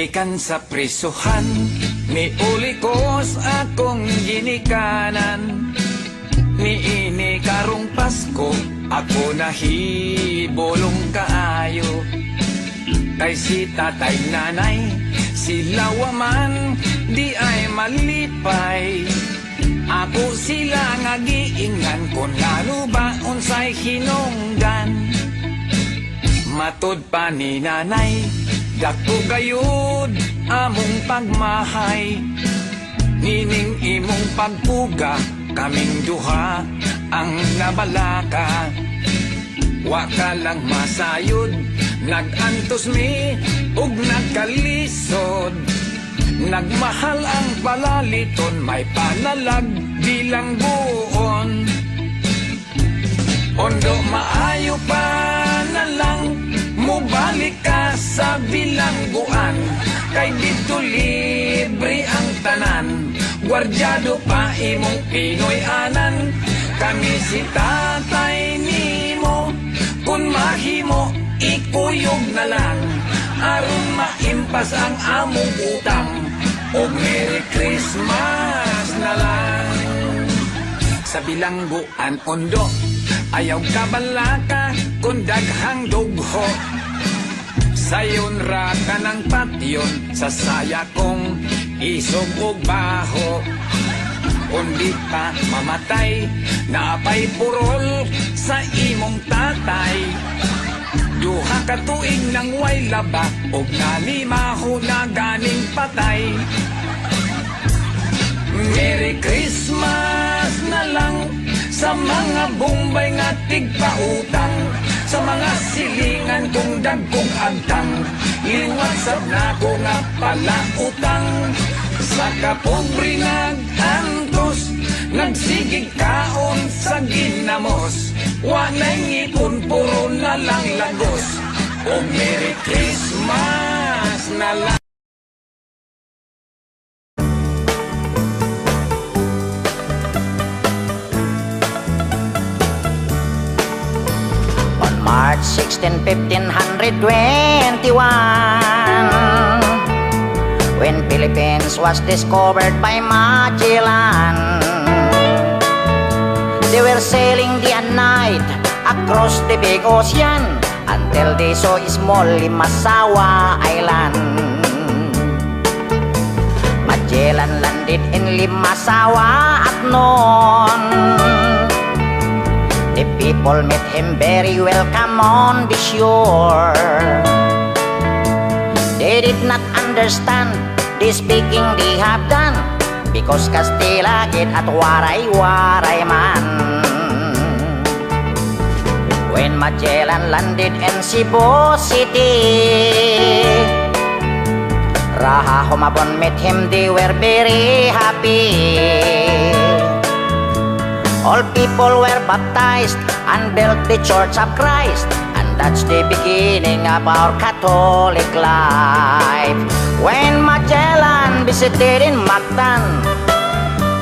Gikan sa prisuhan, miuli ko sa akong ginikanan. Niini karong Pasko, ako nahibolong kaayo. Kay si tatay nanay, sila waman, di ay malipay. Ako sila nga giingan, kung lalo ba unsay hinungdan. Matud pa ni nanay, dako gayud among pagmahay. Nining imong pagpuga, kaming duha ang nabalaka. Wa ka lang masayod, nagantos mi ug nagkalisod. Nagmahal ang palaliton, may panalag bilang buon. Ondo maayo pa na lang, mubalik ka sa bilangguan. Kay dito libre ang tanan, gwardyado pa imong Pinoy anan. Kami si tatay nimo, kung mahimo ikuyog na lang, aron maimpas ang among utang. O Merry Christmas na lang. Sa bilangguan ondo, ayaw ka balaka kung daghang dugho. Sayon ra ka ng patyon, sa saya kong isog o baho. Kundi pa mamatay, naapay purol sa imong tatay. Duha ka tuig nang way laba, og nalimaho na ganing patay. Merry Christmas na lang sa mga bumbay nga tigpautang, sa mga silingan kong dagkong agtang, liwat sab na ko nga pala utang. Sa kapobre nag-antos, nagsigig kaon sa ginamos, walay ngipon puro na lang lagos. O Merry Christmas na lang. March 16, 1521, when Philippines was discovered by Magellan. They were sailing day and night across the big ocean until they saw small Limasawa Island. Magellan landed in Limasawa at noon. The people met him very welcome on the shore. They did not understand the speaking they have done, because Kastila git at waray-waray man. When Magellan landed in Cebu City, Raha Humabon met him, they were very happy. All people were baptized and built the Church of Christ, and that's the beginning of our Catholic life. When Magellan visited in Mactan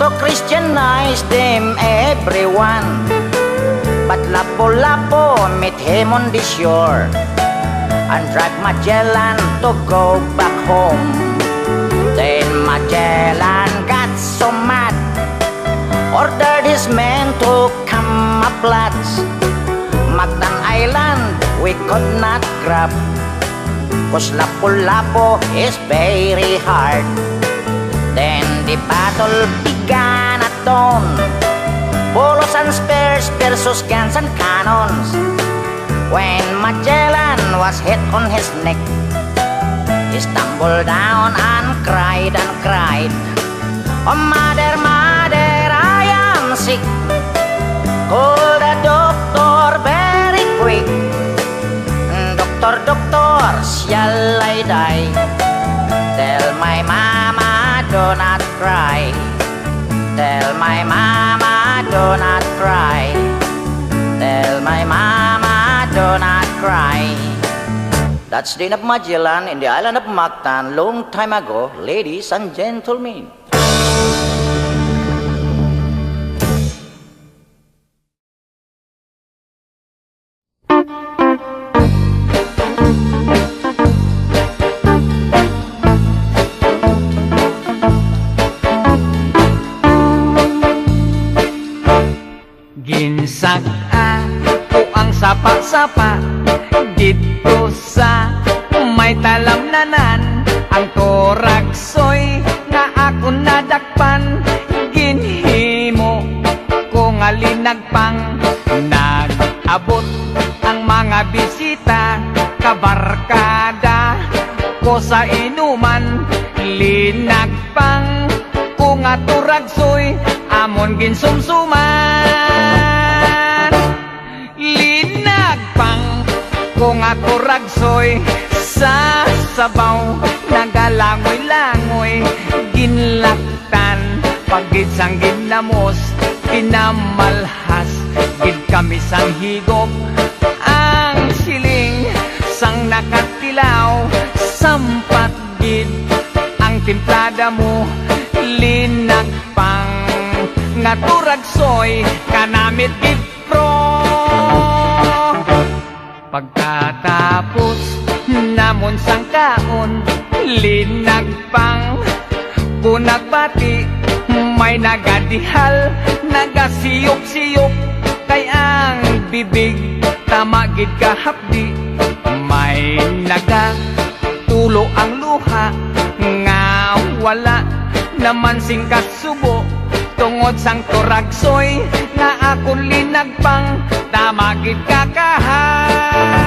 to Christianize them everyone, but Lapu-Lapu met him on the shore and dragged Magellan to go back home. Then Magellan got so mad, ordered his men to come up lads. Mactan Island we could not grab, cause Lapu-Lapu is very hard. Then the battle began at dawn, bolos and spears versus guns and cannons. When Magellan was hit on his neck, he stumbled down and cried and cried, "Oh mother, mother, I am sick. Call the doctor very quick. Doctor, doctor, shall I die? Tell my mama do not cry. Tell my mama do not cry. Tell my mama do not cry." That's the end of Magellan in the island of Mactan long time ago, ladies and gentlemen. sapa-sapa dito sa may talamnanan. Ang Toragsoy nga ako nadakpan, ginhimo ko nga linagpang. Nag-abot ang mga bisita, kabarkada ko sa inuman. Linagpang ko nga Toragsoy, amon ginsumsuman. Linagpang ko nga Toragsoy, sa sabaw nagalangoy-langoy. Ginlaktan pagid sang ginamos, kinamalhas gid kami sang higop. Ang siling sang nakatilaw, sampat gid ang timplada mo. Linagpang nga Toragsoy, kanamit gid pro. Pagkatapos namon sang kaon, linagpang kung nagbati, may nagadihal, nagasiyop-siyop, kay ang bibig tamagid kahapdi. May nagatulo ang luha, nga wala naman sing kasubo, tungod sang Toragsoy nga akong linagpang, tamagid kakahang.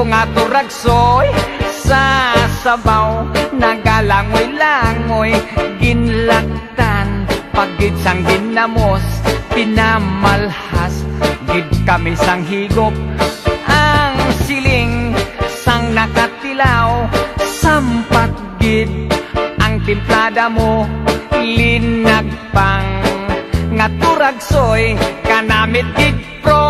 Nga Toragsoy, sa sabaw nagalangoy-langoy. Ginlaktan pagid sang ginamos, pinamalhas gid kami sang higop. Ang siling sang nakatilaw, sampat gid ang timplada mo. Linagpang nga Toragsoy, kanamit gid pro.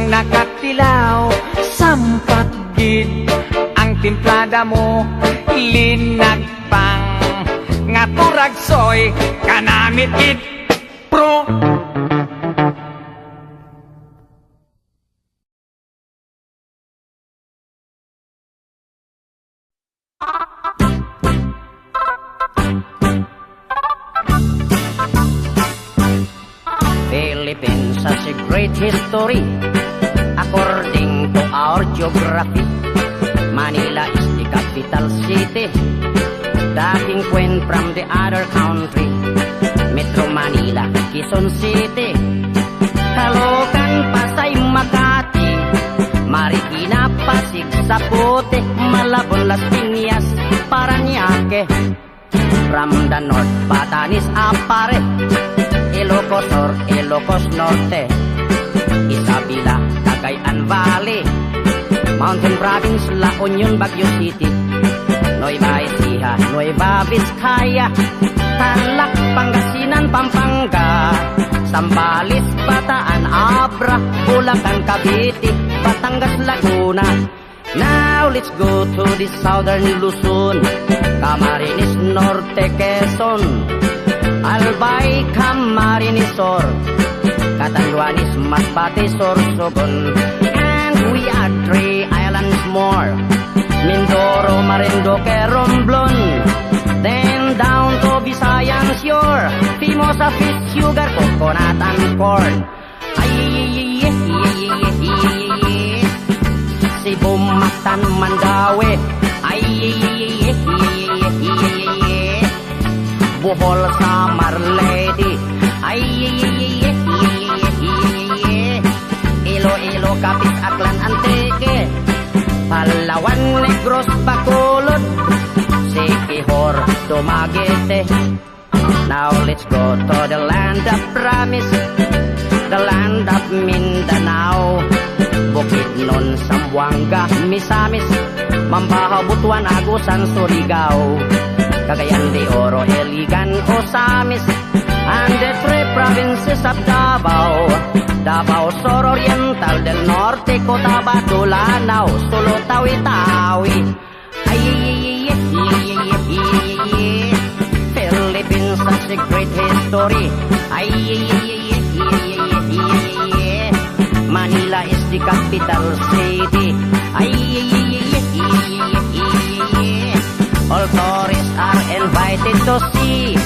Nakatilaw, sampat gid ang timplada mo. Linagpang nga Toragsoy, kanamit gid pro. Philippines has a great history. According to our geography, Manila is the capital city. The king went from the other country, Metro Manila, Quezon City, Caloocan, Pasay, Makati, Marikina, Pasig, Zapote, Malabon, Las Piñas, Parañaque. From the north, Batanes, Apare, Ilocos Sur, Ilocos Norte, Isabela, Cagayan Valley, Mountain Province, La Union, Baguio City, Nueva Ecija, Nueva Vizcaya, Tarlac, Pangasinan, Pampanga, Zambales, Bataan, Abra, Bulacan, Cavite, Batangas, Laguna. Now let's go to the southern Luzon, Camarines Norte, Quezon, Albay, Camarines Sur, Catanduanes, Masbate, Sorsogon, and we are 3 islands more, Mindoro, Marinduque, Romblon, then down to Visayan shore, Mimosa, fish, sugar, coconut, and corn. Cebu, Mactan, Mandaue, Bohol, Samar, Leyte, Iloilo, Capiz, Aklan, Antique, Palawan, Negros, Bacolod, Siquijor, Dumaguete. Now let's go to the land of promise, the land of Mindanao, Bukidnon, Zamboanga, Misamis, Mambahaw, Butuan, Agusan, Surigao, Cagayan de Oro, Iligan, Osamis, and the 3 provinces of Davao, Davao Sur Oriental, del Norte, Cotabato, Lanao, Sulu, Tawi-Tawi. a great history. Ay, Manila is the capital city. Ay, all tourists are invited to see.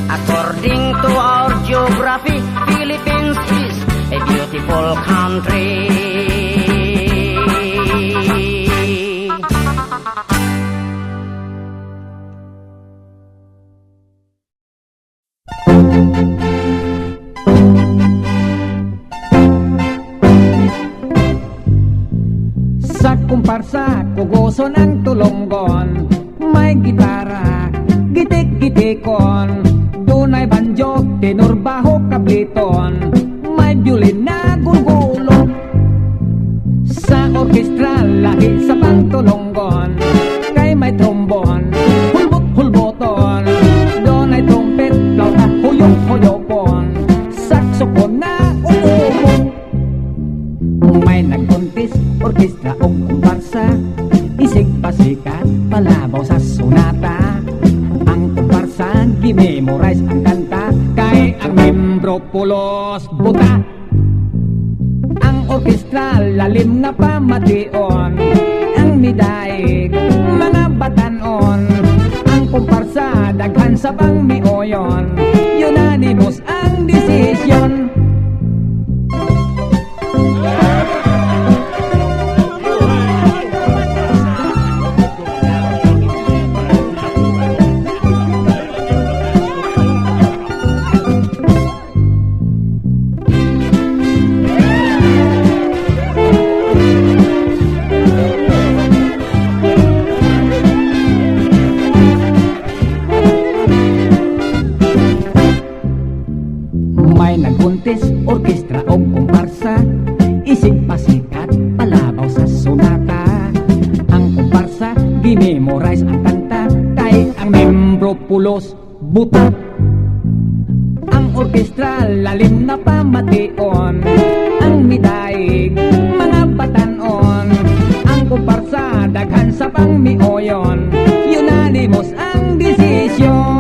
According to our geography, Philippines is a beautiful country. Sa kumparsa, kugoson ang tulonggon. May gitara, gitik-gitikon. Dunay banjo, tenor, baho, kabliton. May violin na gulgulo. Sa orkestra, lahi sa pantulonggon. Kay may trombon, hulbot-hulboton. Dunay trumpet, flauta, huyok-huyokon. Saxophone na umumon. May nagkontis, orkestra o kumparsa. Isig pasikat, palabaw sa sonata. Ang kumparsa, gimemorize ang kanta. Kay ang membro pulos buta. Ang orkestra, lalim nga pamation. Ang midaig, mga batanon. Ang kumparsa, daghan sa pangmioyon. Unanimous ang desisyon. May nagkuntis, orkestra o kumparsa. Isig pasikat, palabaw sa sonata. Ang kumparsa, gimemorize ang kanta. Kay ang membro pulos buta. Ang orkestra, lalim na pamation. Ang midaig, mga batanon. Ang kumparsa, daghan sa pangmioyon. Unanimous ang desisyon.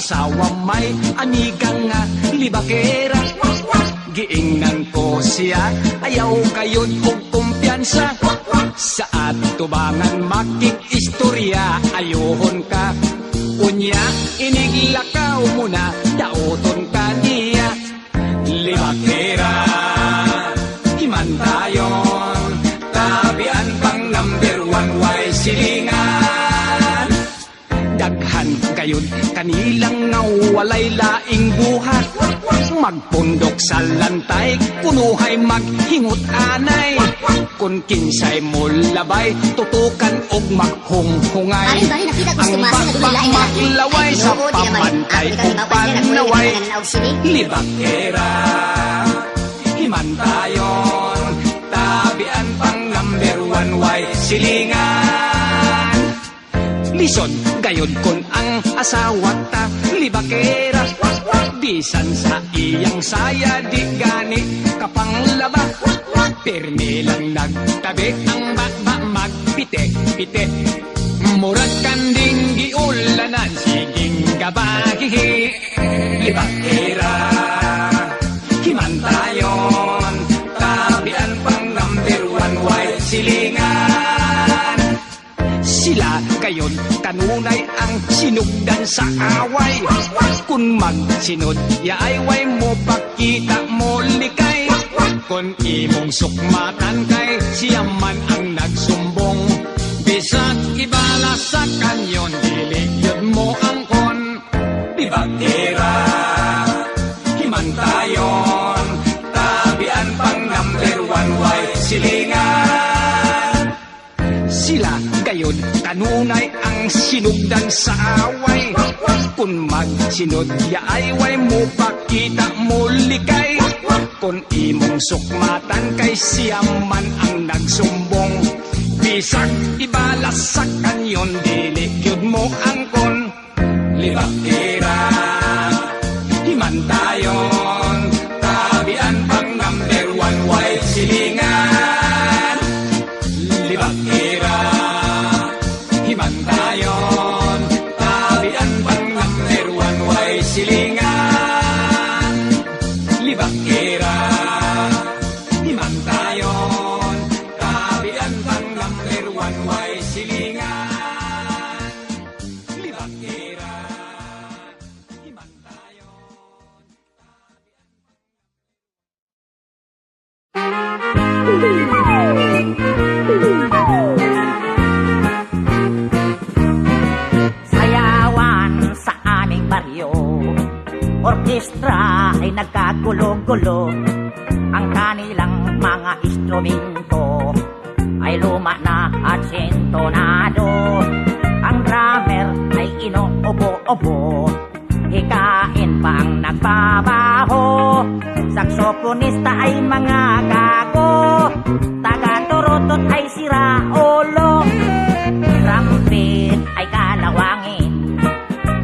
asawa may amigang nga libakera. Giingnan ko siya, ayaw kayon og kumpiyansa. Sa atubangan makikistorya, ayohon ka. Unya, iniglakaw mo na, daoton ka niya. Libakera, himantayon, tabian pang number 1, why silingan. Daghan kayon, kanilang nga walay laing buhat. Magpundok sa lantay, kunuhay maghingot anay. Kung kinsay mo labay, tutukan og maghunghungay. Ang magmaklaway sa pamantay o panaway. Libakera, himantayon, tabian pang number 1, why silingan. Lison, gayon kon ang asawa ta, libakera. Bisan sa iyang saya, di gani kapanglaba. Pirmi lang nagtabi, ang bakba magpite-pite. Murag kanding giulanan, siging gabahihi. Libakera, himantayon, tabian pang number 1, why silingan. Sila kayon kanunay ang sinugdan sa away. Kung magsinod, yaayway mo pakita mo likay. Kung imong sukmatan kay siya man ang nagsumbong. Bisag ibala sa kanyon, diligyod mo ang kon. Libakera, himantayon, tabian pang number 1, why silingan. Sila gayon kanunay ang sinugdan sa away. Kung magsinod, yaayway mo pakita mo likay. Kung imong sukmatan kay siya man ang nagsumbong. Bisag ibalas sa kanyon, diligyod mo ang kon. Libakera, himantayon, tabian pang number 1, why silingan. Libakera, himantayon, tabian pang number 1, why silingan. Libakera, himantayon, tabian pang number 1, why silingan. Libakera, himantayon. Sayawan sa aming baryo, orkestra ay nagkagulo-gulo. Ang kanilang mga instrumento ay luma na at sintonado. Ang drummer ay inuubo-ubo, hikain pa ang nagbabaho. Saksoponista ay mga gago, taga-turutot ay sira ulo. Trumpet ay kalawangin,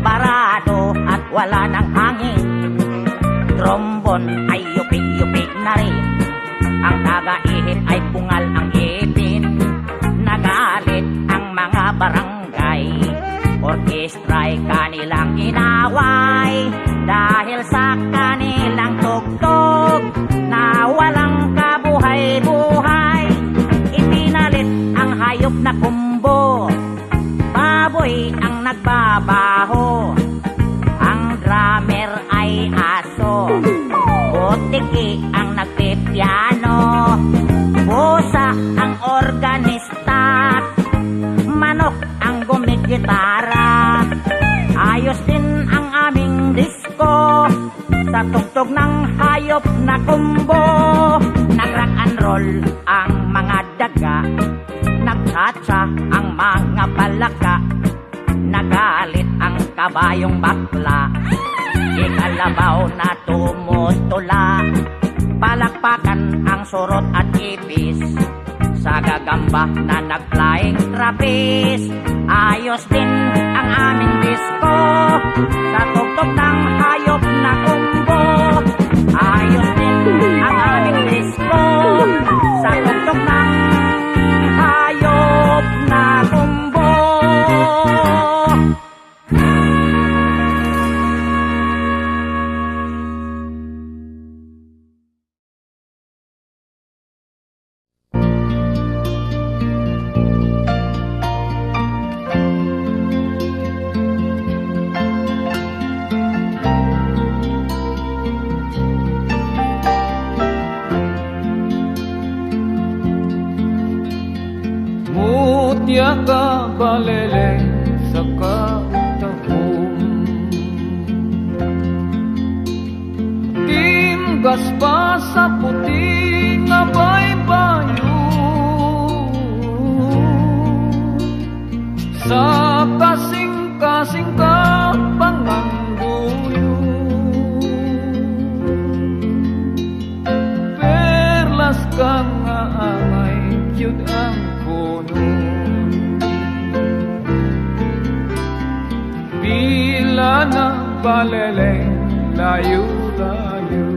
parado at wala ng hangin. Trombon ay yupik-yupik na rin, ang taga-ihip ay pungal ang ipin. Nagalit ang mga barangay, orkestra'y kanilang inaway. Dahil sa kanilang tugtog na walang kabuhay-buhay, ipinalit ang hayop na kumbo, baboy ang nagbabaho. Ang drummer ay aso, butiki ang nagpipiano, busa ang organista, manok ang gumigitara. Ayos din ang aming disco sa tugtog ng hayop na kumbo. Nag-rock and roll ang mga daga, nagtsatsa ang mga palaka. Nagalit ang kabayong bakla, ikalabaw na tumutula. Palakpakan ang surot at ipis, sa gagamba na nag-flying trapeze. Ayos din ang aming disco sa tugtog ng hayop na kumbo. Ayos din ang aming disco sa tugtog ng hayop na kumbo. nakabaleleng sa katahom. Timgas pa sa puti nga baybayo, sa kasing-kasing ka pangangguyo. Perlas ka nga angay cute ang puno, bila na baleleng layo-layo.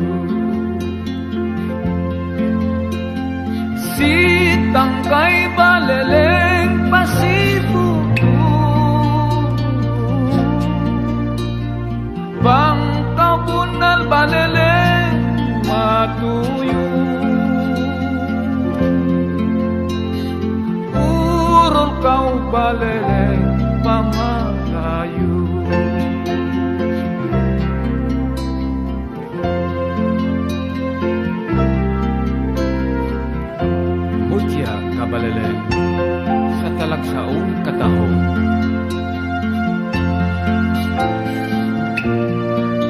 Sitang kay baleleng pasibuto, bangkabunal baleleng matuyo. Urol kau baleleng pamalayo. Mutya kabaleleng sa talagsaong katahong,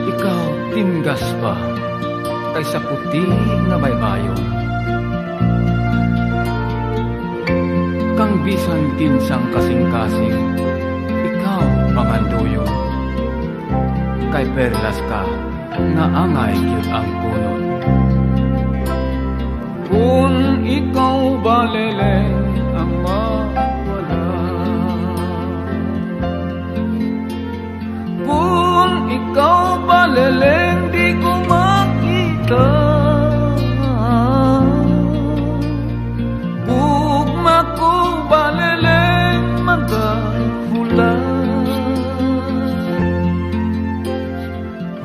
ikaw timgas pa kaysa puti nga baybayo. Kang bisan tinsang kasing-kasing, ikaw pamanduyo. Kay perlas ka nga angay yun ang puno. Kung ikaw baleleng ang mawala, kung ikaw baleleng di ko makita, bugma ko baleleng magahula.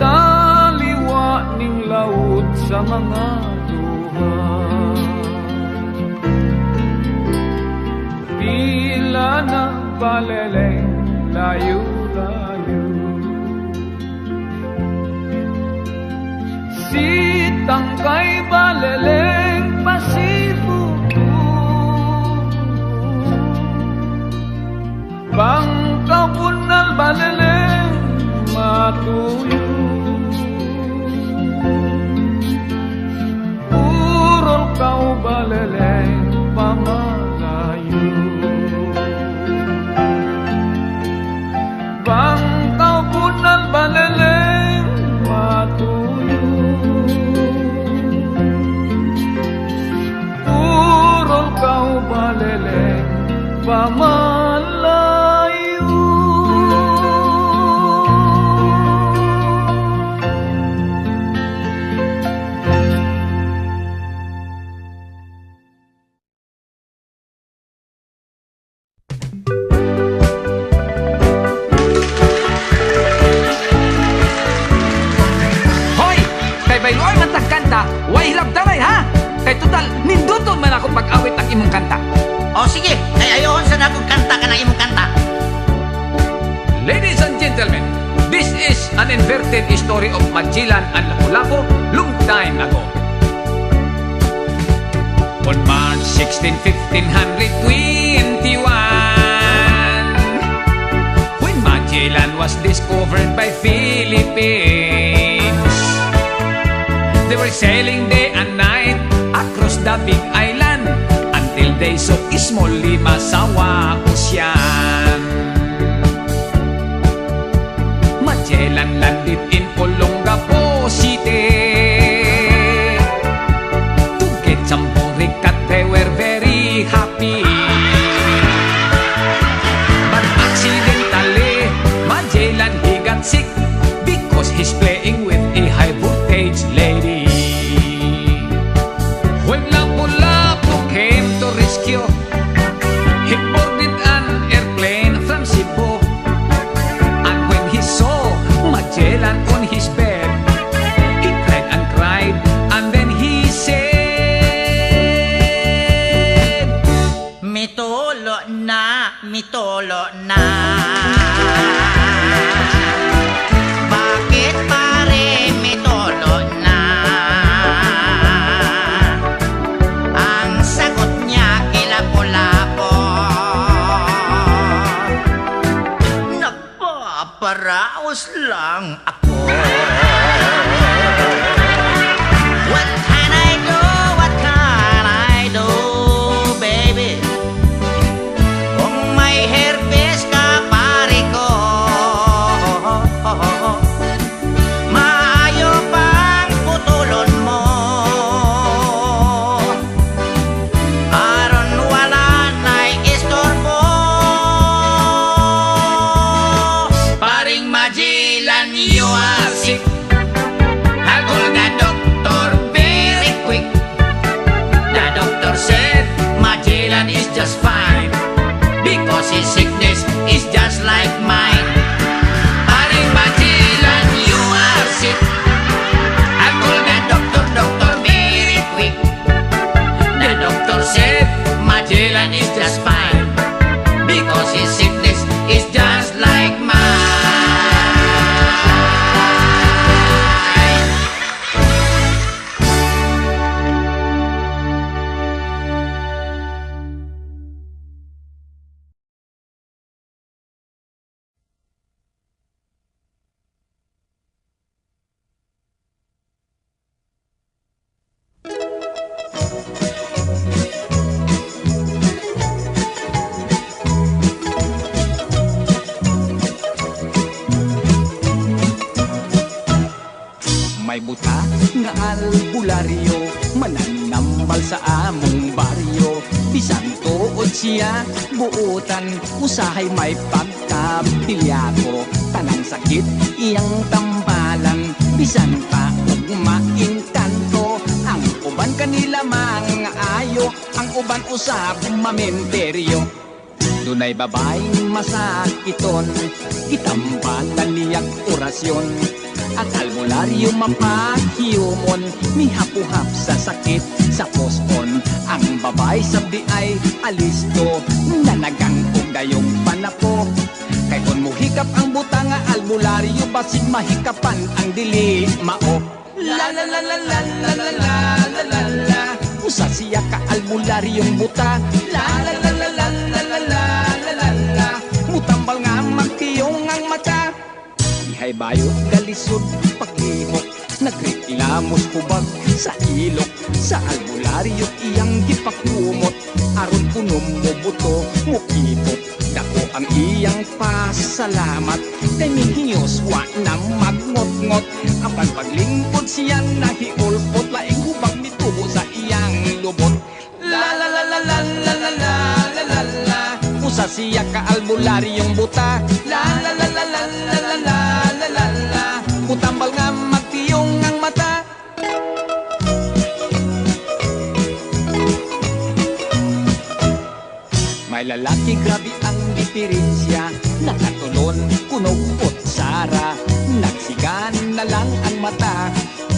Taliwa ning laut sa mga duha, bila na baleleng layo-layo. Sitang kay baleleng pasibuto, bangkabunal baleleng matuyo. Urol kau baleleng pamalayo, bangkabunal baleleng matuyo. Urol kau baleleng pamalayo. Hoy! Kay bayloy man tag kanta, way hilab damay ha! Kay total, ninduton man ako pag-awit ng imong kanta. O sige, kay ayoon sa nagong kanta ka ng imong kanta. Ladies and gentlemen, this is an inverted story of Magellan and Lapu-Lapu long time ago. On March 16, 1521, when Magellan was discovered by Philippines, they were sailing day and night across the big island until they saw Small Limasawa Ocean. Magellan landed in Olongapo City to get some boricat. They were very happy, but accidentally Magellan he got sick because he's playing with a high voltage lady. When Lapu-Lapu came to rescue, he boarded an airplane Tapos lang ako. What can I do? What can I do, baby? Kung may herpes ka, pare ko, maayo pang putulon mo. Aron wala na'y istorbo. Paring Magellan, you are sick. Hagol the doctor very quick. The doctor said Magellan is just fine because his sickness is just like mine. Paring Magellan, you are sick. Hagol the doctor very quick. The doctor said Magellan is just fine because his sickness is just like mine. May buta nga albularyo, mananambal sa among baryo. Bisan tuod siya, buutan, usahay may pagkapilyako. Tanang sakit, iyang tambalan, bisan pa og mainkanto. Ang uban kanila mga ayo, ang uban usab mamenteryo. Dunay babaeng masakiton, itambalan niyak orasyon. Ang albularyo mapahiyumon, mihapuhap sa sakit sa pospon. Ang babay sabdi ay alisto, nanagang og dayong panapo. Kay kon muhikap ang buta nga albularyo, basig mahikapan ang dili mao. La la la la la la la la la la la. Usa siya ka albularyong buta. La la la la la la la la la la la. Mutambal nga magtiyong ang mata. Dihay bayot galisod paglihok, nagreklamos kubag sa ilok. Sa albularyo iyang gipakumot, aron kunom mo buto mo ipot. Dako ang iyang pasalamat, kay mihiyos wa na magngot-ngot. Ang paglingkod siya nahiulpot, laing hubag nitubo sa iyang lubot. La la la la la la la la la la la. Usa siya ka albularyong buta. La la la la la la la la la la la. Mutambal nga magtiyong ang mata. May lalaki grabe ang diferensya, nakatulon kunog pot sara. Nagsigan na lang ang mata,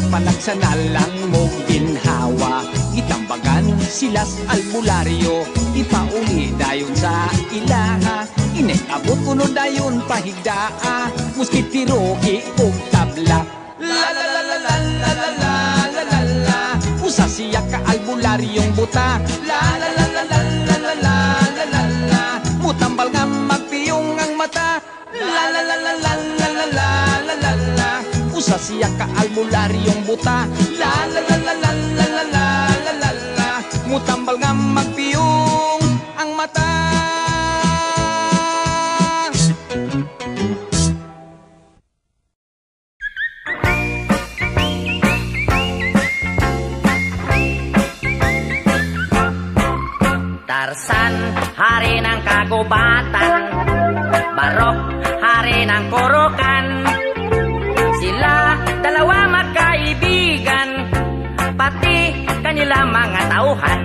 panagsana lang mo ginhawa. Itambagan silas albularyo, ipauli dayon sa ilaha. Inekabot kuno dayon pahigdaa, muski tiroki o tabla. La la la la la la la la la la la. Usa siya ka albularyong buta. La la la la la la la la la la la. Mutambal nga magpiyong ang mata. La la la la la la la la la la la. Usa siya ka albularyong buta. La la la la la la la la la la la. Mutambal nga magpiyong ang mata. Tarzan, hari ng kagubatan. Barok, hari ng kurukan. Sila dalawa magkaibigan, pati kanila mga tauhan.